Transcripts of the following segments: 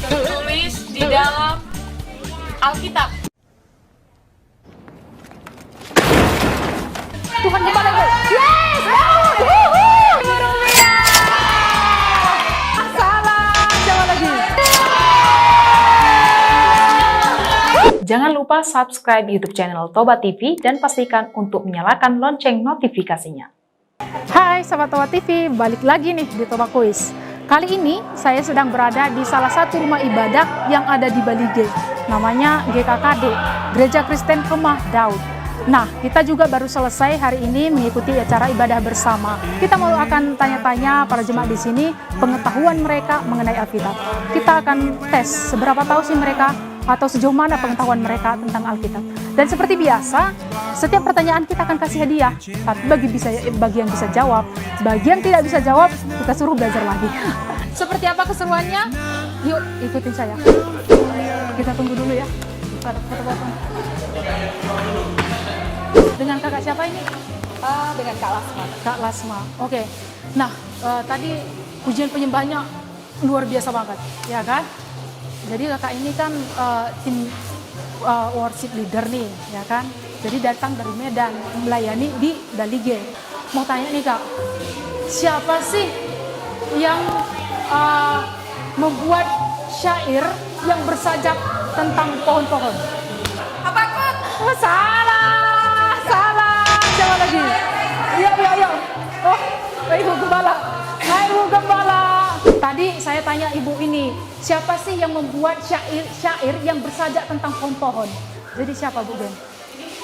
tertulis di dalam Alkitab. Tuhan kepada gue. Yes! Rupiah! Salah, coba lagi. Jangan lupa subscribe YouTube channel Toba TV dan pastikan untuk menyalakan lonceng notifikasinya. Hai Sahabat Toba TV, balik lagi nih di Toba Quiz. Kali ini saya sedang berada di salah satu rumah ibadah yang ada di Balige. Namanya GKKD, Gereja Kristen Kemah Daud. Nah, kita juga baru selesai hari ini mengikuti acara ibadah bersama. Kita mau akan tanya-tanya para jemaat di sini pengetahuan mereka mengenai Alkitab. Kita akan tes seberapa tahu sih mereka atau sejauh mana pengetahuan mereka tentang Alkitab. Dan seperti biasa, setiap pertanyaan kita akan kasih hadiah. Tapi bagi yang bisa jawab, bagi yang tidak bisa jawab, kita suruh belajar lagi. Seperti apa keseruannya? Yuk, ikutin saya. Kita tunggu dulu ya. Foto-foto. Dengan kakak siapa ini? Dengan Kak Lasma. Kak Lasma. Oke. Nah, tadi pujian penyembahnya luar biasa banget, ya kan? Jadi kakak ini kan tim worship leader nih, ya kan? Jadi datang dari Medan, melayani di Balige. Mau tanya nih Kak, siapa sih yang membuat syair yang bersajak tentang pohon-pohon? Apa kok? Oh, salah. Coba lagi. Iya. Oh, Ibu Gembala. Hai Ibu Gembala. Tadi saya tanya Ibu ini, siapa sih yang membuat syair yang bersajak tentang pohon-pohon? Jadi siapa Bu Ben?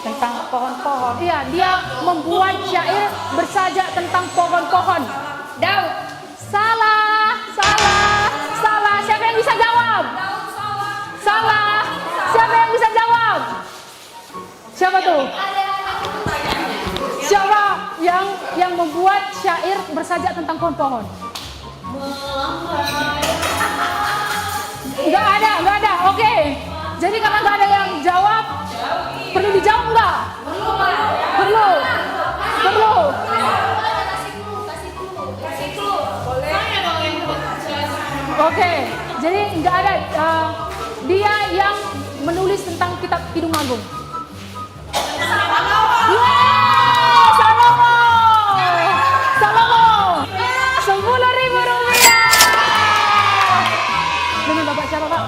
Tentang pohon-pohon. Iya, dia membuat syair bersajak tentang pohon-pohon. Daud. Salah. Siapa yang bisa jawab? Salah. Siapa yang bisa jawab? Siapa tuh? Siapa yang membuat syair bersajak tentang pohon-pohon? Nggak ada. Oke. Jadi karena nggak ada yang jawab, perlu dijawab nggak? Perlu. Oke. Jadi nggak ada. Dia yang menulis tentang kitab Kidung Agung. Salomo. 10.000 rupiah. Dengan Bapak siapa Pak?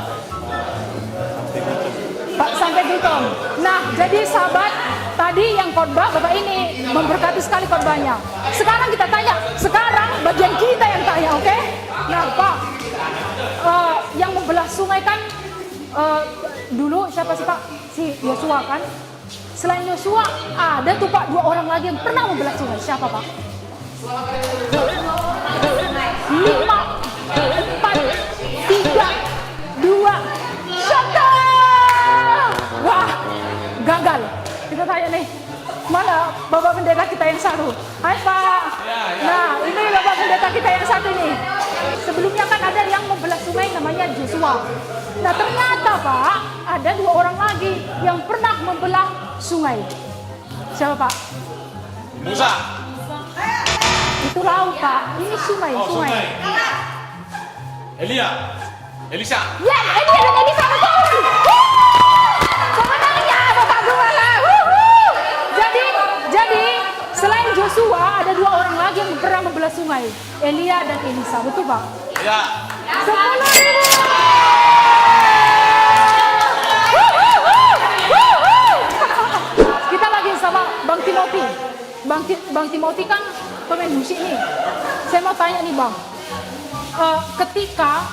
Pak Sampai Dutom. Nah, jadi sahabat, tadi yang khotbah Bapak ini memberkati sekali khotbahnya. Sekarang kita tanya, sekarang bagian kita yang tanya, oke? Nah Pak, yang membelah sungai kan dulu siapa sih Pak? Si Yosua kan? Selain Yosua, ada tuh Pak 2 orang lagi yang pernah membelah sungai. Siapa Pak? 5, 4, 3, 2, 1. Wah, gagal. Kita tanya nih, mana Bapak Pendeta kita yang satu? Hai Pak. Nah, ini Bapak Pendeta kita yang satu ini. Sebelumnya kan ada yang membelah sungai namanya Joshua. Nah, ternyata Pak, ada 2 orang lagi yang pernah membelah sungai. Siapa Pak? Musa. Itu laut Pak, ini sungai. Elisa. Ya, Elia dan Elisa betul. Pemenangnya Bapak Gembala. Jadi selain Joshua ada 2 orang lagi yang pernah membelah sungai, Elia dan Elisa, betul Pak? Ya. 10.000. Kita lagi sama Bang Timothy. Bang Timothy kan pemain musik nih. Saya mau tanya nih Bang, ketika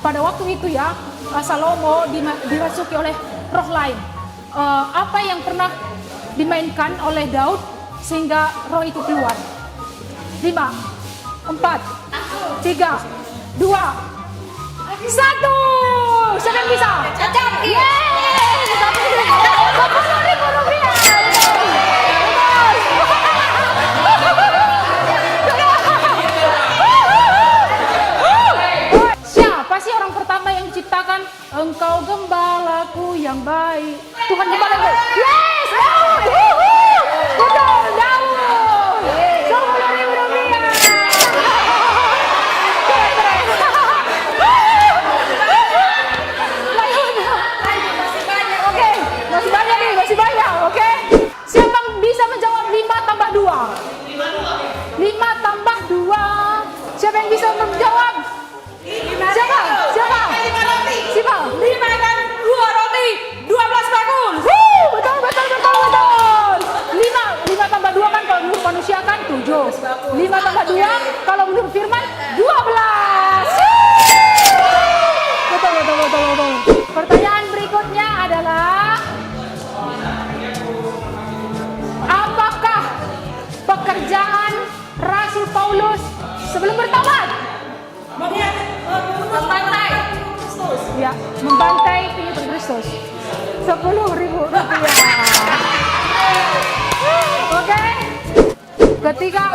pada waktu itu ya Salomo dimasuki oleh roh lain, apa yang pernah dimainkan oleh Daud sehingga roh itu keluar? 5, 4, 3, 2, 1. Siapa yang bisa? Cacat. Yeay! 10.000 rupiah. Siapa sih orang pertama yang menciptakan Engkau gembalaku yang baik? Tuhan gembalaku. Yes! Betul, Daud. 10.000 rupiah. Keren. 7. 5 tambah 2, kalau menurut Firman 12. Betul. Pertanyaan berikutnya adalah, apakah pekerjaan Rasul Paulus sebelum bertobat? Membantai. Ya, membantai pengikut Kristus. 10.000 rupiah. Oke. Ketika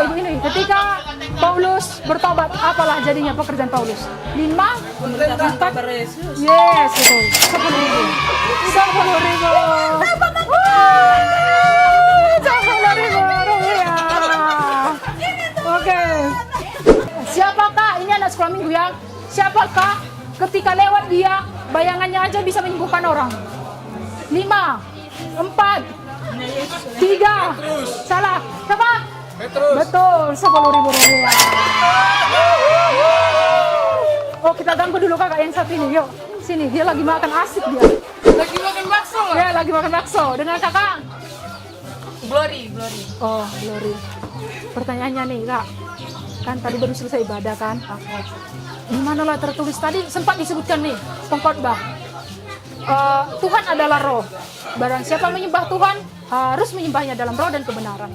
Paulus bertobat, apalah jadinya pekerjaan Paulus? 5, 4, yes, betul. 10.000. 10.000 rupiah. Oke. Siapakah, ini anak sekolah minggu ya, siapakah ketika lewat dia, bayangannya aja bisa menyembuhkan orang? 5, 4, 3, salah. Siapa? Petrus. Betul, 10.000 rupiah. Oh, kita ganggu dulu kakak yang satu ini, yuk. Sini, dia lagi makan asik dia. Lagi makan bakso. Ya, lagi makan bakso. Dengan kakak? Glory. Oh, Glory. Pertanyaannya nih, Kak. Kan tadi baru selesai ibadah kan? Di manalah tertulis tadi sempat disebutkan nih, pengkhotbah. Tuhan adalah roh. Barang siapa menyembah Tuhan harus menyembahnya dalam roh dan kebenaran.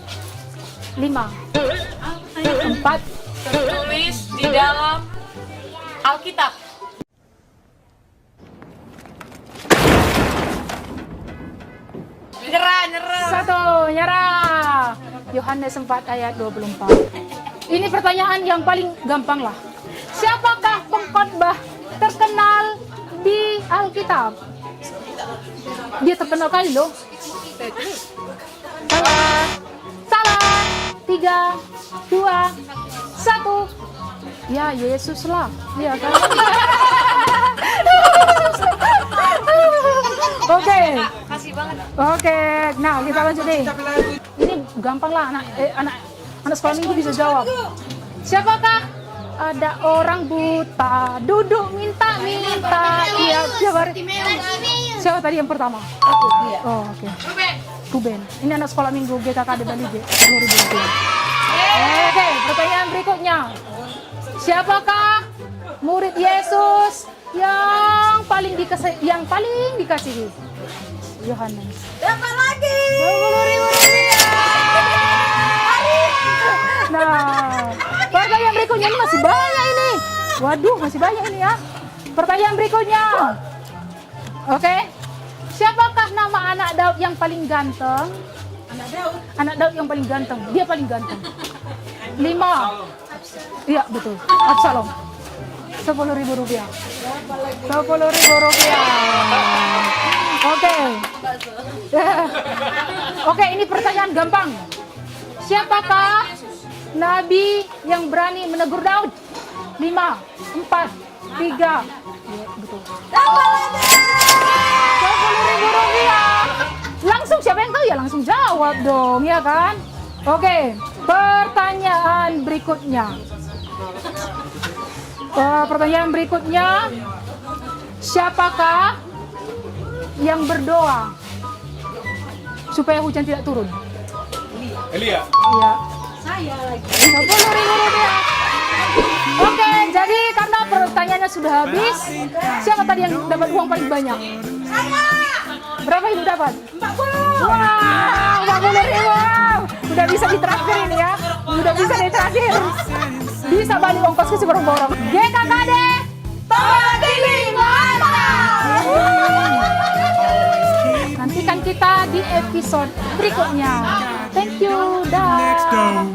5, 4, Tertulis di dalam Alkitab. Nyerah. 1, nyerah. Yohanes 4 ayat 24. Ini pertanyaan yang paling gampang lah. Siapakah pengkhotbah terkenal di Alkitab? Dia terkenal kali loh. Salah. 3, 2, 1. Ya, Yesus lah. Iya kan? Oke. Kasih banget. Oke, nah kita lanjut nih. Ini gampang lah, anak sekolah minggu bisa jawab. Siapakah? Ada orang buta duduk minta. Iya, siapa tadi yang pertama? Aku, iya. Oh, oke. Ruben. Ruben. Ini anak sekolah minggu GKKD Bali G. 10.000 rupiah. Oke, pertanyaan berikutnya. Siapakah murid Yesus yang paling dikasihi? Yohanes. Siapa lagi? 20.000 rupiah. Nah, pertanyaan berikutnya ini masih banyak ini. Waduh, masih banyak ini ya. Pertanyaan berikutnya. Oke. Siapakah nama anak Daud yang paling ganteng? Anak Daud yang paling ganteng. Dia paling ganteng. 5. Iya, betul. Absalom. 10.000 rupiah. 10.000 rupiah. Oke. Oke, ini pertanyaan gampang. Siapakah nabi yang berani menegur Daud? 5, 4, 3. Ya, betul. 10.000 rupiah. Langsung siapa yang tahu ya langsung jawab dong, ya kan? Oke, pertanyaan berikutnya. Siapakah yang berdoa supaya hujan tidak turun? Elia. Iya. Saya lagi. 50.000 rupiah. Oke, jadi karena pertanyaannya sudah habis, siapa tadi yang dapat uang paling banyak? Saya. Berapa ibu dapat? 40. Wah, 40.000. Udah bisa ditraktir ini ya. Udah bisa ditraktir. Bisa balik ongkos ke si borong-borong. GKKD Tobat TV mantap. Nantikan kita di episode berikutnya. Thank you. Dah.